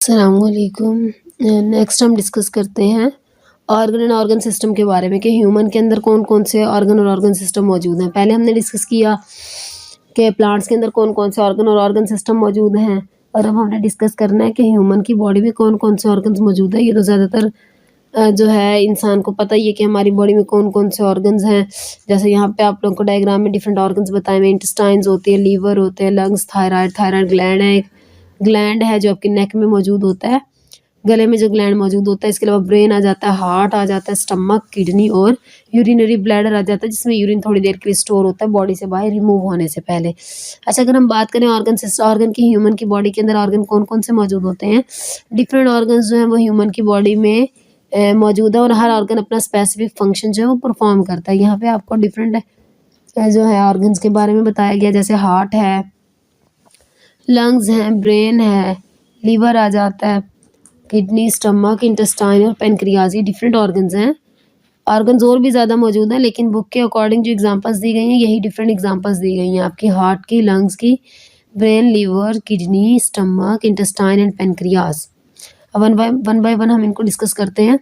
अस्सलामुअलैकुम। नेक्स्ट हम डिस्कस करते हैं ऑर्गन एंड ऑर्गन सिस्टम के बारे में कि ह्यूमन के अंदर कौन-कौन से ऑर्गन और ऑर्गन सिस्टम मौजूद हैं। पहले हमने डिस्कस किया कि प्लांट्स के अंदर कौन-कौन से ऑर्गन और ऑर्गन सिस्टम मौजूद हैं और अब हमने डिस्कस करना है कि ह्यूमन की बॉडी में कौन-कौन से ऑर्गन्स मौजूद हैं। ये तो ज़्यादातर जो है इंसान को पता ही है कि हमारी बॉडी में कौन-कौन से ऑर्गन्स हैं। जैसे यहाँ पे आप लोगों को डायग्राम में डिफरेंट ऑर्गन्स बताए हुए हैं। इंटेस्टाइन्स होती है, लीवर होते हैं, लंग्स, थायराइड ग्लैंड है, एक ग्लैंड है जो आपके नेक में मौजूद होता है, गले में जो ग्लैंड मौजूद होता है। इसके अलावा ब्रेन आ जाता है, हार्ट आ जाता है, स्टमक, किडनी और यूरिनरी ब्लैडर आ जाता है, जिसमें यूरिन थोड़ी देर के लिए स्टोर होता है बॉडी से बाहर रिमूव होने से पहले। अच्छा, अगर हम बात करें ऑर्गन की, ह्यूमन की बॉडी के अंदर ऑर्गन कौन-कौन से मौजूद होते हैं। डिफरेंट ऑर्गन्स जो हैं वो ह्यूमन की बॉडी में मौजूद है और हर ऑर्गन अपना स्पेसिफिक फंक्शन जो है वो परफॉर्म करता है। यहाँ पे आपको डिफरेंट जो है ऑर्गन्स के बारे में बताया गया, जैसे हार्ट है, लंग्स हैं, ब्रेन है, लीवर आ जाता है, किडनी, स्टमक, इंटेस्टाइन और पेनक्रियाज, ये डिफरेंट ऑर्गन्स हैं। ऑर्गन्स और भी ज़्यादा मौजूद हैं, लेकिन बुक के अकॉर्डिंग जो एग्जांपल्स दी गई हैं यही डिफरेंट एग्जांपल्स दी गई हैं आपकी हार्ट की, लंग्स की, brain, liver, kidney, stomach, intestine and pancreas. अब वन बाय वन हम इनको डिस्कस करते हैं।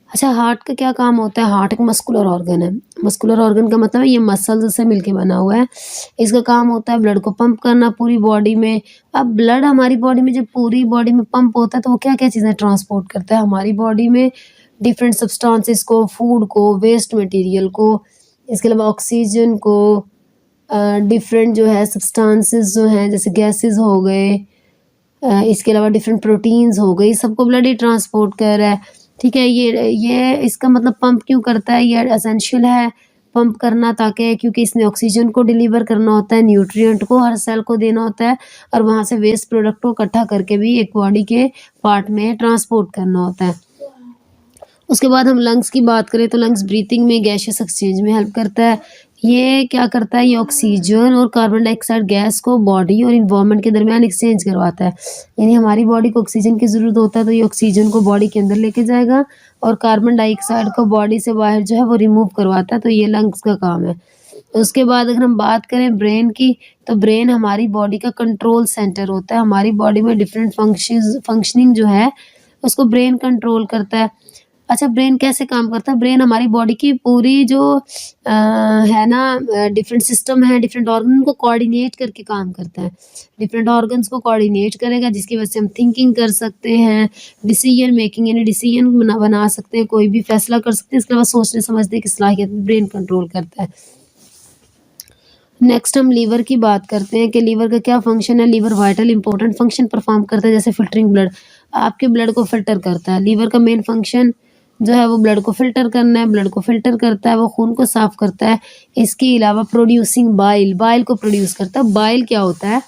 अच्छा, हार्ट का क्या काम होता है। हार्ट एक मस्कुलर ऑर्गन है। मस्कुलर ऑर्गन का मतलब है ये मसल्स से मिलके बना हुआ है। इसका काम होता है ब्लड को पंप करना पूरी बॉडी में। अब ब्लड हमारी बॉडी में जब पूरी बॉडी में पंप होता है तो वो क्या क्या चीज़ें ट्रांसपोर्ट करता है हमारी बॉडी में, डिफरेंट सब्सटेंसेस को, फूड को, वेस्ट मटेरियल को, इसके अलावा ऑक्सीजन को, डिफरेंट जो है सब्सटेंसेस जो हैं जैसे गैसेस हो गए, इसके अलावा डिफरेंट प्रोटीन्स हो गई, सबको ब्लड ही ट्रांसपोर्ट कर रहा है। ठीक है, ये इसका मतलब पंप क्यों करता है, ये एसेंशियल है पंप करना, ताकि क्योंकि इसने ऑक्सीजन को डिलीवर करना होता है, न्यूट्रिएंट को हर सेल को देना होता है और वहाँ से वेस्ट प्रोडक्ट को इकट्ठा करके भी एक बॉडी के पार्ट में ट्रांसपोर्ट करना होता है। उसके बाद हम लंग्स की बात करें तो लंग्स ब्रीथिंग में, गैसियस एक्सचेंज में हेल्प करता है। ये क्या करता है, ये ऑक्सीजन और कार्बन डाइऑक्साइड गैस को बॉडी और इन्वायरमेंट के दरमियान एक्सचेंज करवाता है। यानी हमारी बॉडी को ऑक्सीजन की ज़रूरत होता है तो ये ऑक्सीजन को बॉडी के अंदर लेके जाएगा और कार्बन डाइऑक्साइड को बॉडी से बाहर जो है वो रिमूव करवाता है, तो ये लंग्स का काम है। उसके बाद अगर हम बात करें ब्रेन की, तो ब्रेन हमारी बॉडी का कंट्रोल सेंटर होता है। हमारी बॉडी में डिफरेंट फंक्शनिंग जो है उसको ब्रेन कंट्रोल करता है। अच्छा, ब्रेन कैसे काम करता है। ब्रेन हमारी बॉडी की पूरी जो है ना डिफरेंट सिस्टम है, डिफरेंट ऑर्गन को कोऑर्डिनेट करके काम करता है। डिफरेंट ऑर्गन्स को कोऑर्डिनेट करेगा जिसकी वजह से हम थिंकिंग कर सकते हैं, डिसीजन मेकिंग यानी डिसीजन बना सकते हैं, कोई भी फैसला कर सकते हैं। इसके अलावा सोचने समझने की सलाहियत ब्रेन कंट्रोल करता है। नेक्स्ट हम लीवर की बात करते हैं कि लीवर का क्या फंक्शन है। Liver vital important function perform करता है, जैसे फिल्टरिंग ब्लड, आपके ब्लड को फिल्टर करता है। लीवर का मेन फंक्शन जो है वो ब्लड को फिल्टर करना है, ब्लड को फिल्टर करता है, वो खून को साफ करता है। इसके अलावा प्रोड्यूसिंग बाइल को प्रोड्यूस करता है। बाइल क्या होता है,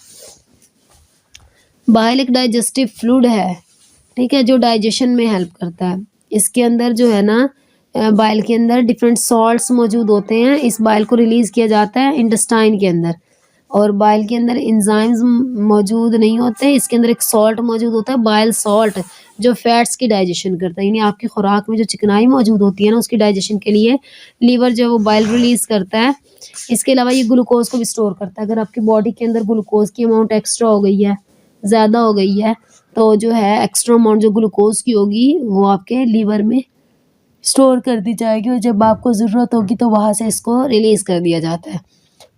बाइल एक डाइजेस्टिव फ्लूइड है, ठीक है, जो डाइजेशन में हेल्प करता है। इसके अंदर जो है ना बाइल के अंदर डिफरेंट सॉल्ट्स मौजूद होते हैं। इस बाइल को रिलीज किया जाता है इंटेस्टाइन के अंदर और बाइल के अंदर एंजाइम्स मौजूद नहीं होते। इसके अंदर एक सॉल्ट मौजूद होता है, बाइल सॉल्ट, जो फैट्स की डाइजेशन करता है। यानी आपकी खुराक में जो चिकनाई मौजूद होती है ना उसकी डाइजेशन के लिए लीवर जो है वो बाइल रिलीज करता है। इसके अलावा ये ग्लूकोज को भी स्टोर करता है। अगर आपकी बॉडी के अंदर ग्लूकोज की अमाउंट एक्स्ट्रा हो गई है, ज़्यादा हो गई है, तो जो है एक्स्ट्रा अमाउंट जो ग्लूकोज की होगी वो आपके लीवर में स्टोर कर दी जाएगी और जब आपको ज़रूरत होगी तो वहाँ से इसको रिलीज़ कर दिया जाता है।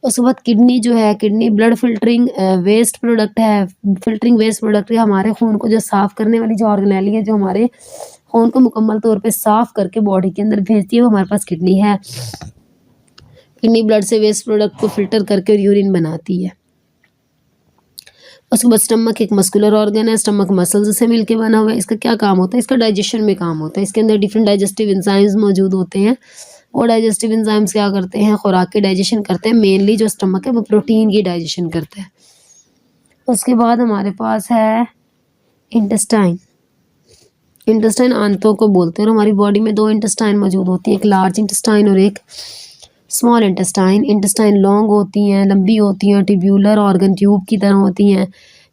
उसके बाद किडनी जो है, kidney blood filtering waste product है, फिल्टरिंग वेस्ट प्रोडक्ट है। हमारे खून को जो साफ़ करने वाली जो ऑर्गेनेली है, जो हमारे खून को मुकम्मल तौर पे साफ़ करके बॉडी के अंदर भेजती है, वो हमारे पास किडनी है। किडनी ब्लड से वेस्ट प्रोडक्ट को फिल्टर करके यूरिन बनाती है। उसके बाद स्टमक एक मस्कुलर ऑर्गन है। स्टमक मसल्स से मिलके बना हुआ है। इसका क्या काम होता है, इसका डाइजेशन में काम होता है। इसके अंदर डिफरेंट डाइजेस्टिव एंजाइम्स मौजूद होते हैं। वो डाइजेस्टिव एंजाइम्स क्या करते हैं, खुराक की डाइजेशन करते हैं। मेनली जो स्टमक है वो प्रोटीन की डाइजेशन करता है। उसके बाद हमारे पास है इंटेस्टाइन। इंटेस्टाइन आंतों को बोलते हैं और हमारी बॉडी में दो इंटेस्टाइन मौजूद होती है, एक लार्ज इंटेस्टाइन और एक स्मॉल इंटेस्टाइन। इंटेस्टाइन लॉन्ग होती हैं, लंबी होती हैं, ट्यूब्यूलर ऑर्गन ट्यूब की तरह होती हैं।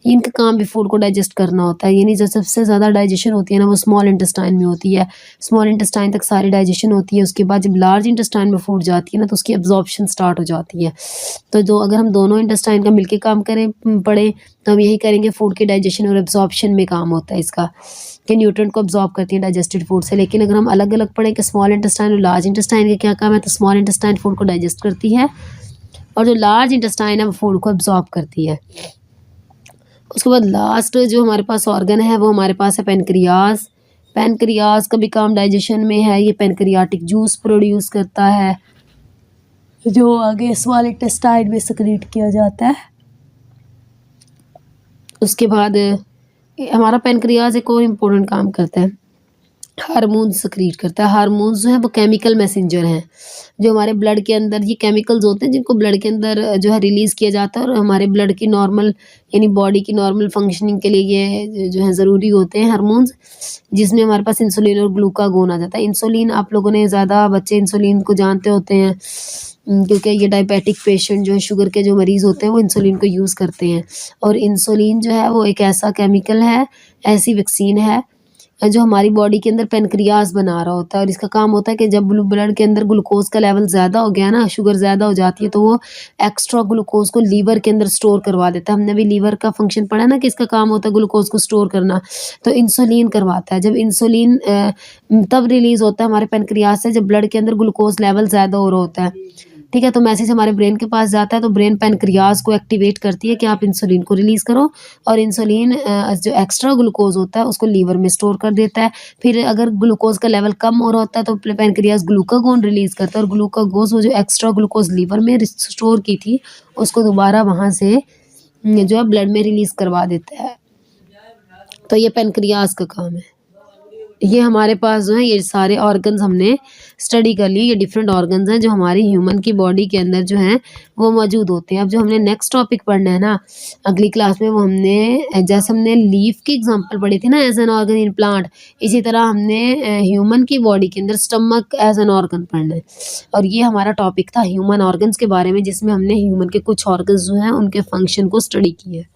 इनका काम भी फूड को डाइजेस्ट करना होता है, यानी जो सबसे ज़्यादा डाइजेशन होती है ना वो स्मॉल इंटेस्टाइन में होती है। स्मॉल इंटेस्टाइन तक सारी डाइजेशन होती है, उसके बाद जब लार्ज इंटेस्टाइन में फूड जाती है ना तो उसकी एब्जॉर्प्शन स्टार्ट हो जाती है। तो जो अगर हम दोनों इंटेस्टाइन का मिलके काम करें पड़े तो हम यही करेंगे, फूड की डाइजेशन और एब्जॉर्प्शन में काम होता है इसका, कि न्यूट्रिएंट को एब्जॉर्ब करती है डाइजेस्टेड फूड से। लेकिन अगर हम अलग-अलग पढ़ें कि स्मॉल इंटेस्टाइन और लार्ज इंटेस्टाइन का क्या काम है, तो स्मॉल इंटेस्टाइन फूड को डाइजेस्ट करती है और जो लार्ज इंटेस्टाइन है वो फूड को एब्जॉर्ब करती है। उसके बाद लास्ट जो हमारे पास ऑर्गन है वो हमारे पास है पेनक्रियाज। पेनक्रियाज का भी काम डाइजेशन में है, ये पेनक्रियाटिक जूस प्रोड्यूस करता है जो आगे स्मॉल इंटेस्टाइन में सेक्रेट किया जाता है। उसके बाद हमारा पेनक्रियाज एक और इम्पोर्टेंट काम करता है, हार्मोन्स सेक्रीट करता है। हार्मोन्स जो है वो केमिकल मैसेंजर हैं जो हमारे ब्लड के अंदर, ये केमिकल्स होते हैं जिनको ब्लड के अंदर जो है रिलीज़ किया जाता है और हमारे ब्लड की नॉर्मल यानी बॉडी की नॉर्मल फंक्शनिंग के लिए ये जो है ज़रूरी होते हैं हार्मोन्स, जिसमें हमारे पास इंसुलिन और ग्लूकागोन आ जाता है। इंसुलिन आप लोगों ने ज़्यादा बच्चे इंसुलिन को जानते होते हैं क्योंकि ये डायबिटिक पेशेंट जो है, शुगर के जो मरीज़ होते हैं वो इंसुलिन को यूज़ करते हैं। और इंसुलिन जो है वो एक ऐसा केमिकल है, ऐसी वैक्सीन है जो हमारी बॉडी के अंदर पेनक्रियाज बना रहा होता है और इसका काम होता है कि जब ब्लड के अंदर ग्लूकोज का लेवल ज़्यादा हो गया ना, शुगर ज़्यादा हो जाती है, तो वो एक्स्ट्रा ग्लूकोज को लीवर के अंदर स्टोर करवा देता है। हमने भी लीवर का फंक्शन पढ़ा ना कि इसका काम होता है ग्लूकोज को स्टोर करना, तो इंसुलिन करवाता है। जब इंसुलिन तब रिलीज़ होता है हमारे पेनक्रियाज से जब ब्लड के अंदर ग्लूकोज लेवल ज़्यादा हो रहा होता है, ठीक है। तो मैसेज हमारे ब्रेन के पास जाता है, तो ब्रेन पेनक्रियाज को एक्टिवेट करती है कि आप इंसुलिन को रिलीज़ करो, और इंसुलिन जो एक्स्ट्रा ग्लूकोज होता है उसको लीवर में स्टोर कर देता है। फिर अगर ग्लूकोज का लेवल कम हो रहा होता है तो पेनक्रियाज ग्लूकागोन रिलीज़ करता है और ग्लूकागोज वो जो एक्स्ट्रा ग्लूकोज लीवर में स्टोर की थी उसको दोबारा वहाँ से जो है ब्लड में रिलीज़ करवा देता है। तो ये पेनक्रियाज का काम है। ये हमारे पास जो है ये सारे ऑर्गन्स हमने स्टडी कर लिए, ये डिफरेंट ऑर्गन्स हैं जो हमारी ह्यूमन की बॉडी के अंदर जो हैं वो मौजूद होते हैं। अब जो हमने नेक्स्ट टॉपिक पढ़ना है ना अगली क्लास में, वो हमने जैसे हमने लीफ की एग्जांपल पढ़ी थी ना as an organ in plant, इसी तरह हमने ह्यूमन की बॉडी के अंदर स्टमक एज एन ऑर्गन पढ़ना है। और ये हमारा टॉपिक था ह्यूमन ऑर्गन्स के बारे में, जिसमें हमने ह्यूमन के कुछ ऑर्गन्स जो हैं उनके फंक्शन को स्टडी किया है।